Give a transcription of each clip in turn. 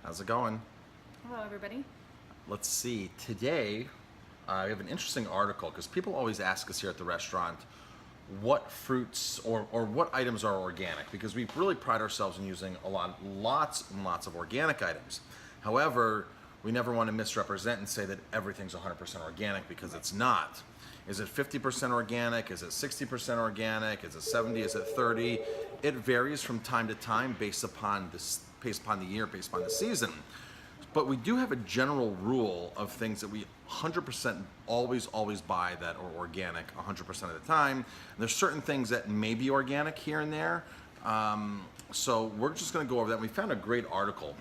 How's it going? Hello, everybody. Let's see. Today, we have an interesting article because people always ask us here at the restaurant what fruits or what items are organic, because we really pride ourselves in using lots and lots of organic items. However, we never want to misrepresent and say that everything's 100% organic, because it's not. Is it 50% organic? Is it 60% organic? Is it 70? Is it 30? It varies from time to time based upon the year, based upon the season. But we do have a general rule of things that we 100% always buy that are organic 100% of the time. And there's certain things that may be organic here and there. So we're just going to go over that. We found a great article.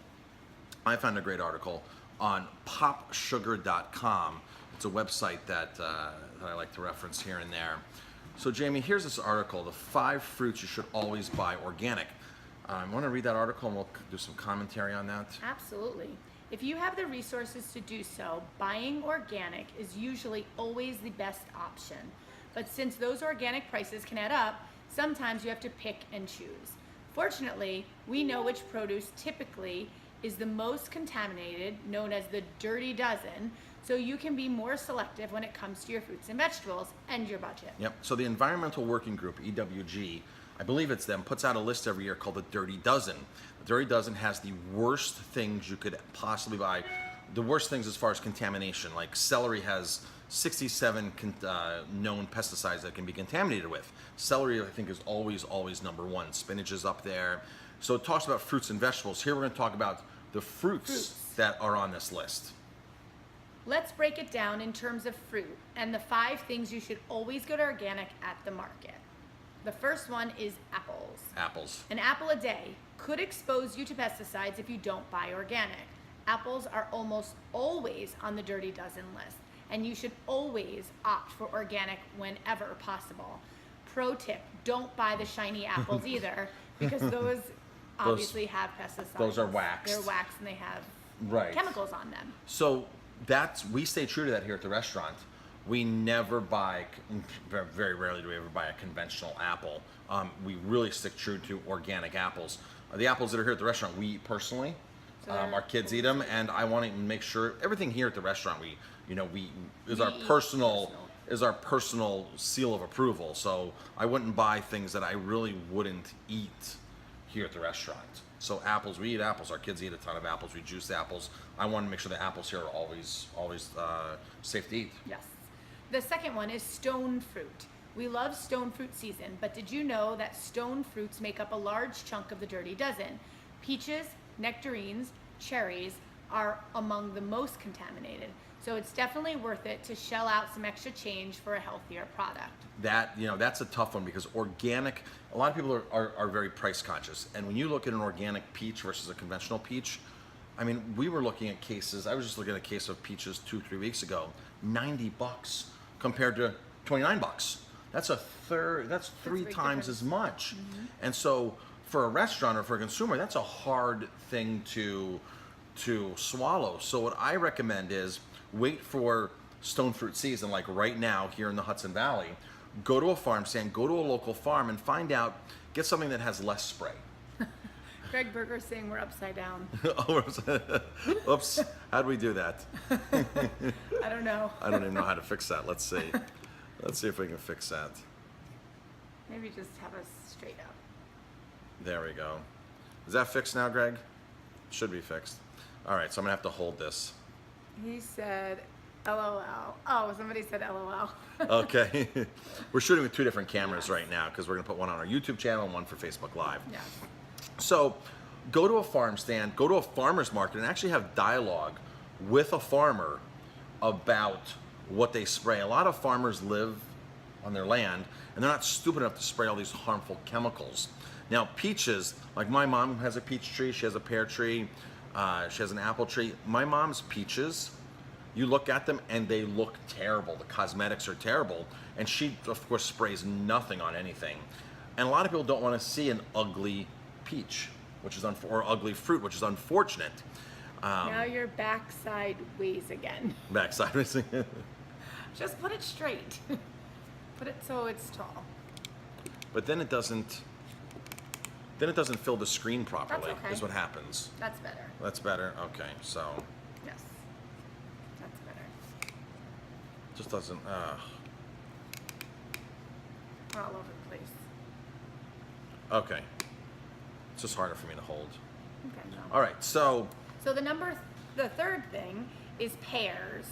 I found a great article on popsugar.com. It's a website that I like to reference here and there. So Jamie, here's this article, the 5 fruits you should always buy organic. I want to read that article and we'll do some commentary on that. Absolutely. If you have the resources to do so, buying organic is usually always the best option. But since those organic prices can add up, sometimes you have to pick and choose. Fortunately, we know which produce typically is the most contaminated, known as the dirty dozen, so you can be more selective when it comes to your fruits and vegetables and your budget. Yep. So the Environmental Working Group, EWG, I believe it's them, puts out a list every year called the Dirty Dozen. The Dirty Dozen has the worst things you could possibly buy. The worst things as far as contamination, like celery has 67 known pesticides that can be contaminated with. Celery, I think, is always number 1. Spinach is up there. So it talks about fruits and vegetables. Here we're going to talk about the fruits that are on this list. Let's break it down in terms of fruit and the 5 things you should always go to organic at the market. The first one is apples. Apples. An apple a day could expose you to pesticides if you don't buy organic. Apples are almost always on the dirty dozen list, and you should always opt for organic whenever possible. Pro tip, don't buy the shiny apples either, because those obviously have pesticides. Those are waxed. They're waxed and they have chemicals on them. So we stay true to that here at the restaurant. We never buy, very rarely do we ever buy a conventional apple. We really stick true to organic apples. The apples that are here at the restaurant, we eat personally. So our kids eat them, and I want to make sure everything here at the restaurant is our personal seal of approval. So I wouldn't buy things that I really wouldn't eat here at the restaurant. So apples, we eat apples. Our kids eat a ton of apples. We juice apples. I want to make sure the apples here are always safe to eat. Yes. The second one is stone fruit. We love stone fruit season, but did you know that stone fruits make up a large chunk of the dirty dozen? Peaches, nectarines, cherries are among the most contaminated. So it's definitely worth it to shell out some extra change for a healthier product. That's a tough one, because organic, a lot of people are very price conscious. And when you look at an organic peach versus a conventional peach, I mean, we were looking at cases, I was just looking at a case of peaches 2-3 weeks ago, $90 compared to $29. That's a third, that's 3 times as much. Mm-hmm. And so for a restaurant or for a consumer, that's a hard thing to swallow. So what I recommend is wait for stone fruit season, like right now here in the Hudson Valley. Go to a farm stand, go to a local farm and get something that has less spray. Greg Berger's saying we're upside down. Oops, how'd we do that? I don't know. I don't even know how to fix that. Let's see. Let's see if we can fix that. Maybe just have us straight up. There we go. Is that fixed now, Greg? Should be fixed. All right, so I'm gonna have to hold this. He said LOL. Oh, somebody said LOL. Okay. We're shooting with 2 different cameras right now, because we're gonna put one on our YouTube channel and one for Facebook Live. Yes. So go to a farm stand, go to a farmer's market, and actually have dialogue with a farmer about what they spray. A lot of farmers live on their land, and they're not stupid enough to spray all these harmful chemicals. Now, peaches, like my mom has a peach tree, she has a pear tree, she has an apple tree. My mom's peaches, you look at them and they look terrible. The cosmetics are terrible, and she, of course, sprays nothing on anything. And a lot of people don't want to see an ugly peach, or ugly fruit, which is unfortunate. Now your backside ways again. Backside ways again. Just put it straight. Put it so it's tall. But then it doesn't then it doesn't fill the screen properly, okay. is what happens. That's better. That's better? Okay, so Yes. That's better. just doesn't, We're all over the place. okay. It's just harder for me to hold. Okay, no. All right, so So the third thing is pears.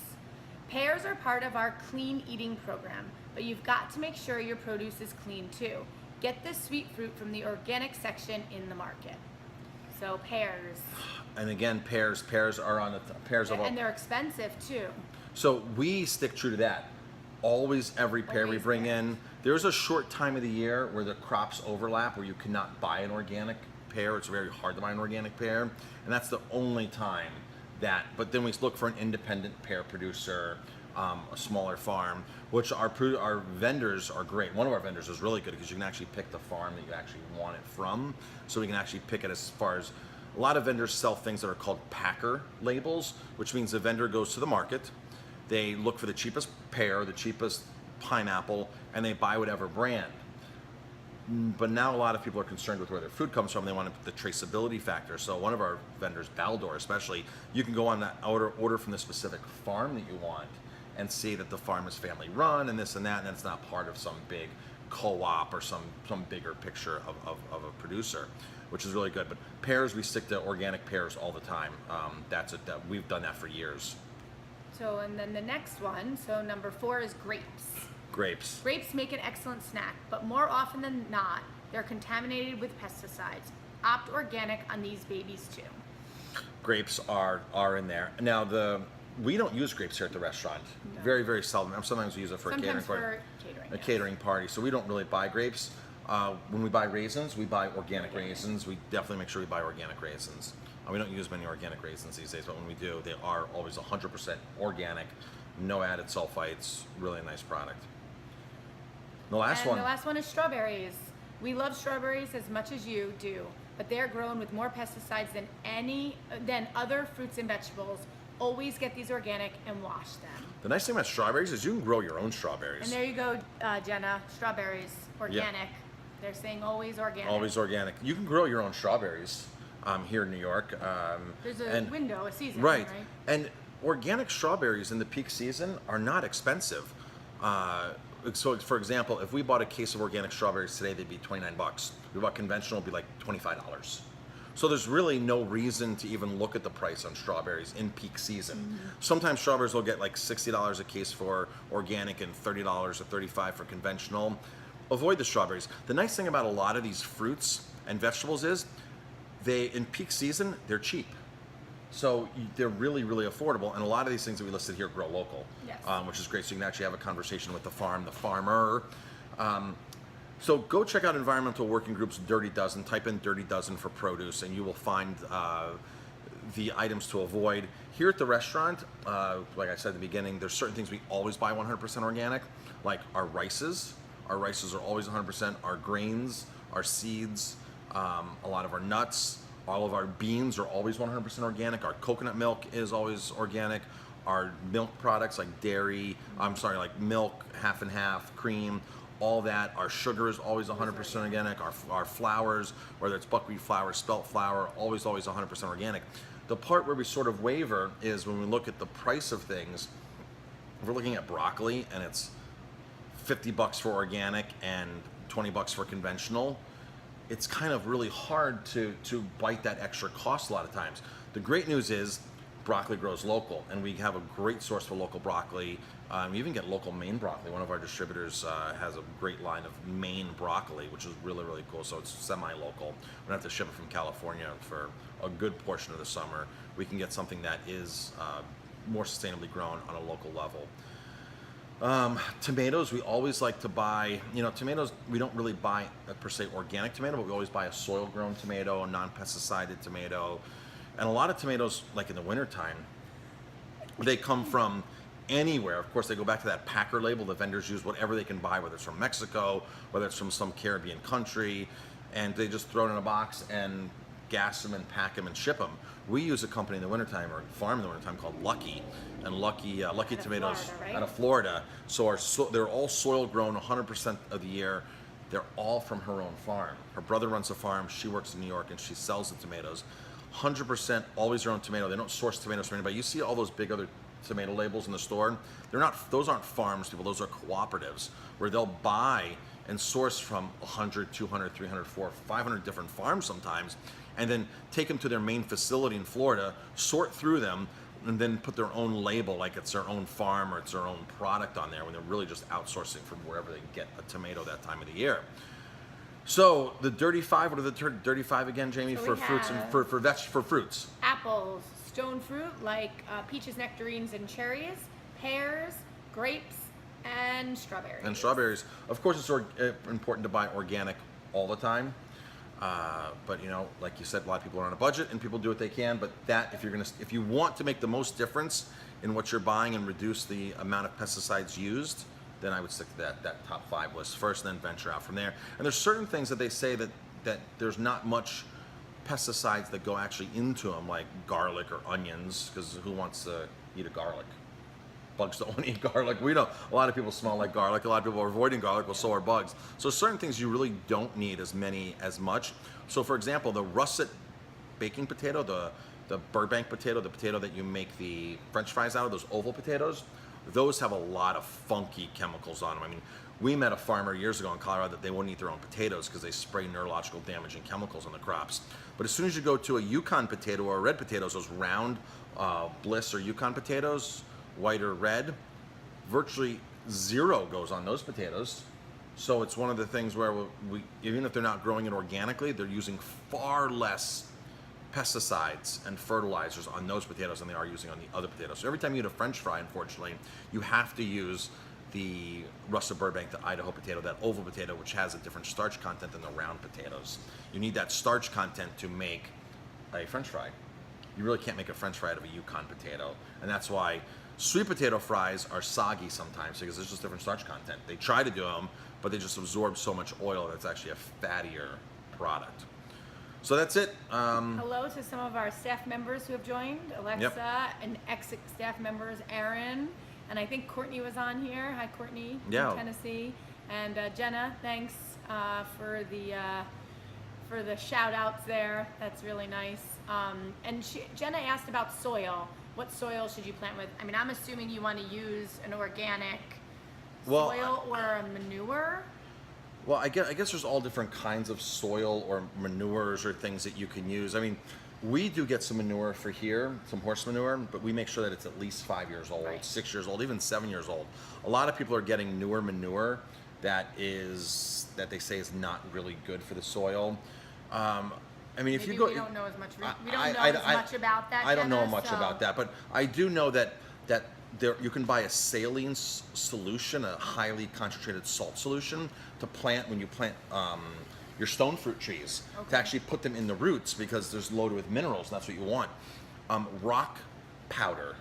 Pears are part of our clean eating program, but you've got to make sure your produce is clean too. Get this sweet fruit from the organic section in the market. So pears. and again, pears are on the pears of all. And they're expensive too. So we stick true to that. Always, every pear we Always bring pears. in. There's a short time of the year where the crops overlap, where you cannot buy an organic pear. It's very hard to buy an organic pear, and that's the only time that. But then we look for an independent pear producer, a smaller farm, which our vendors are great. One of our vendors is really good because you can actually pick the farm that you actually want it from. So we can actually pick it as far as. A lot of vendors sell things that are called packer labels, which means the vendor goes to the market. They look for the cheapest pear, the cheapest pineapple, and they buy whatever brand. But now a lot of people are concerned with where their food comes from. They want the traceability factor. So one of our vendors, Baldor especially, you can go on that order from the specific farm that you want and see that the farm is family run and this and that, and it's not part of some big co-op or some bigger picture of a producer, which is really good. But pears, we stick to organic pears all the time. We've done that for years. So, and then the next one, so number 4 is grapes. Grapes. Grapes make an excellent snack, but more often than not, they're contaminated with pesticides. Opt organic on these babies too. Grapes are in there. Now we don't use grapes here at the restaurant. No. Very, very seldom. Sometimes we use it for Sometimes a catering party. for catering. A yes. catering party. So we don't really buy grapes. When we buy raisins, we buy organic raisins. We definitely make sure we buy organic raisins. We don't use many organic raisins these days, but when we do, they are always 100% organic, no added sulfites. Really a nice product. The last one. The last one is strawberries. We love strawberries as much as you do, but they're grown with more pesticides than other fruits and vegetables. Always get these organic and wash them. The nice thing about strawberries is you can grow your own strawberries. And there you go, Jenna. Strawberries, organic. They're saying always organic. Always organic. You can grow your own strawberries here in New York. There's a window, a season, right? And organic strawberries in the peak season are not expensive. So, for example, if we bought a case of organic strawberries today, they'd be $29. If we bought conventional, it'd be like $25. So there's really no reason to even look at the price on strawberries in peak season. Mm-hmm. Sometimes strawberries will get like $60 a case for organic and $30 or $35 for conventional. Avoid the strawberries. The nice thing about a lot of these fruits and vegetables is in peak season, they're cheap. So they're really, really affordable. And a lot of these things that we listed here grow local, yes. Which is great. So you can actually have a conversation with the farmer. So go check out Environmental Working Group's Dirty Dozen. Type in Dirty Dozen for produce, and you will find the items to avoid. Here at the restaurant, like I said at the beginning, there's certain things we always buy 100% organic, like our rices. Our rices are always 100%. Our grains, our seeds, a lot of our nuts, all of our beans are always 100% organic. Our coconut milk is always organic. Our milk products like like milk, half and half, cream, all that. Our sugar is always 100% organic. Our flours, whether it's buckwheat flour, spelt flour, always 100% organic. The part where we sort of waver is when we look at the price of things. If we're looking at broccoli and it's $50 for organic and $20 for conventional, it's kind of really hard to bite that extra cost a lot of times. The great news is broccoli grows local, and we have a great source for local broccoli. We even get local Maine broccoli. One of our distributors has a great line of Maine broccoli, which is really, really cool. So it's semi-local. We don't have to ship it from California for a good portion of the summer. We can get something that is more sustainably grown on a local level. Tomatoes, we always like to buy, tomatoes, we don't really buy per se organic tomato, but we always buy a soil grown tomato, a non-pesticided tomato. And a lot of tomatoes, like in the wintertime, they come from anywhere. Of course, they go back to that packer label. The vendors use whatever they can buy, whether it's from Mexico, whether it's from some Caribbean country, and they just throw it in a box and gas them and pack them and ship them. We use a company in the wintertime, or farm in the wintertime, called Lucky, and Lucky Tomatoes Florida, right? out of Florida. So they're all soil grown 100% of the year. they're all from her own farm. Her brother runs a farm, she works in New York, and she sells the tomatoes. 100% always their own tomato. They don't source tomatoes from anybody. You see all those big other tomato labels in the store. They're not, those aren't farms people, those are cooperatives where they'll buy and source from 100, 200, 300, 400, 500 different farms sometimes, and then take them to their main facility in Florida, sort through them, and then put their own label like it's their own farm or it's their own product on there when they're really just outsourcing from wherever they can get a tomato that time of the year. So the dirty five, what are the dirty five again, Jamie, So for we fruits and for fruits? Apples, stone fruit like peaches, nectarines, and cherries, pears, grapes, and strawberries. And strawberries. Of course, it's important to buy organic all the time. But you know, like you said, a lot of people are on a budget and people do what they can. But that, if you want to make the most difference in what you're buying and reduce the amount of pesticides used, then I would stick to that top 5 list first, and then venture out from there. And there's certain things that they say that there's not much pesticides that go actually into them, like garlic or onions, because who wants to eat a garlic? Bugs don't want to eat garlic. We know a lot of people smell like garlic. A lot of people are avoiding garlic. Well, so are bugs. So certain things you really don't need as much. So for example, the russet baking potato, the Burbank potato, the potato that you make the French fries out of, those oval potatoes, those have a lot of funky chemicals on them. I mean, we met a farmer years ago in Colorado that they wouldn't eat their own potatoes because they spray neurological damaging chemicals on the crops. But as soon as you go to a Yukon potato or a red potatoes, those round Bliss or Yukon potatoes, white or red, virtually zero goes on those potatoes. So it's one of the things where we even if they're not growing it organically, they're using far less pesticides and fertilizers on those potatoes than they are using on the other potatoes. So every time you eat a French fry, unfortunately, you have to use the russet Burbank, the Idaho potato, that oval potato, which has a different starch content than the round potatoes. You need that starch content to make a French fry. You really can't make a French fry out of a Yukon potato, and that's why sweet potato fries are soggy sometimes, because there's just different starch content. They try to do them, but they just absorb so much oil that it's actually a fattier product. So that's it. Hello to some of our staff members who have joined, Alexa, and ex-staff members, Aaron, and I think Courtney was on here. Hi, Courtney, from Tennessee. And Jenna, thanks for the shout outs there. That's really nice. And Jenna asked about soil. What soil should you plant with? I mean, I'm assuming you want to use an organic soil or a manure. Well, I guess there's all different kinds of soil or manures or things that you can use. I mean, we do get some manure for here, some horse manure, but we make sure that it's at least 5 years old, Right. 6 years old, even 7 years old. A lot of people are getting newer manure that they say is not really good for the soil. I mean, if Maybe you go, we don't know as much. We don't know as much about that. I don't know Jenna, much so. about that, but I do know that there you can buy a saline solution, a highly concentrated salt solution to plant when you plant your stone fruit trees, to Okay. actually put them in the roots, because there's loaded with minerals, and that's what you want. Rock powder,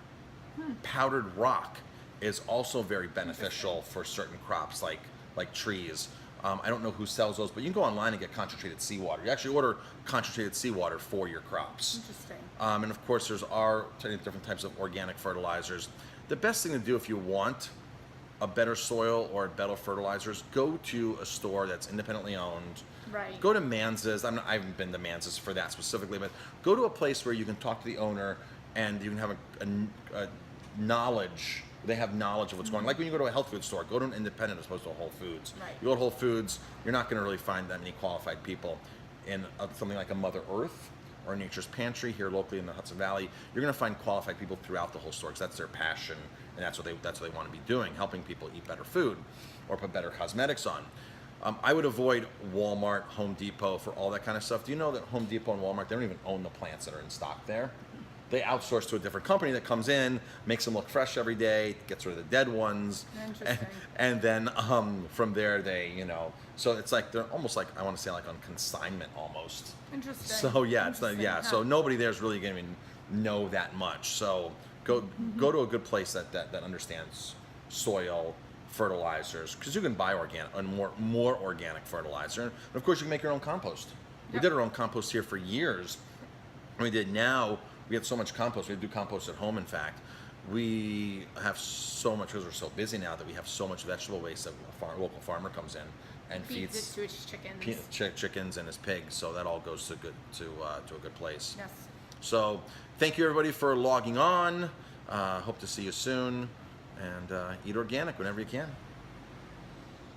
powdered rock, is also very beneficial for certain crops like trees. I don't know who sells those, but you can go online and get concentrated seawater. You actually order concentrated seawater for your crops. Interesting. And of course, there's different types of organic fertilizers. The best thing to do if you want a better soil or better fertilizers, go to a store that's independently owned. Right. Go to Manzas. I haven't been to Manzas for that specifically, but go to a place where you can talk to the owner and you can have a knowledge. They have knowledge of what's going on. Like when you go to a health food store, go to an independent as opposed to a Whole Foods. Right. You go to Whole Foods, you're not going to really find that many qualified people. In something like a Mother Earth or Nature's Pantry here locally in the Hudson Valley, you're going to find qualified people throughout the whole store, because that's their passion, and that's what they want to be doing, helping people eat better food or put better cosmetics on. I would avoid Walmart, Home Depot for all that kind of stuff. Do you know that Home Depot and Walmart, they don't even own the plants that are in stock there? They outsource to a different company that comes in, makes them look fresh every day, gets rid of the dead ones, Interesting. and then from there they, so it's like they're almost like, I want to say, like on consignment almost. Interesting. So yeah, it's not, Interesting, so nobody there's really going to know that much. So go to a good place that understands soil, fertilizers, because you can buy organic and more organic fertilizer, and of course you can make your own compost. We Yep. did our own compost here for years. We had so much compost. We do compost at home. In fact, we have so much, because we're so busy now, that we have so much vegetable waste that a local farmer comes in and feeds feeds it to its chickens. chickens and his pigs. So that all goes to a good place. Yes. So thank you everybody for logging on. Hope to see you soon, and eat organic whenever you can.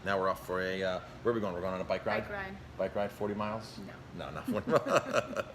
Now we're off for a, where are we going? We're going on a bike ride? Bike ride. Bike ride, 40 miles? No. No, not 40 miles.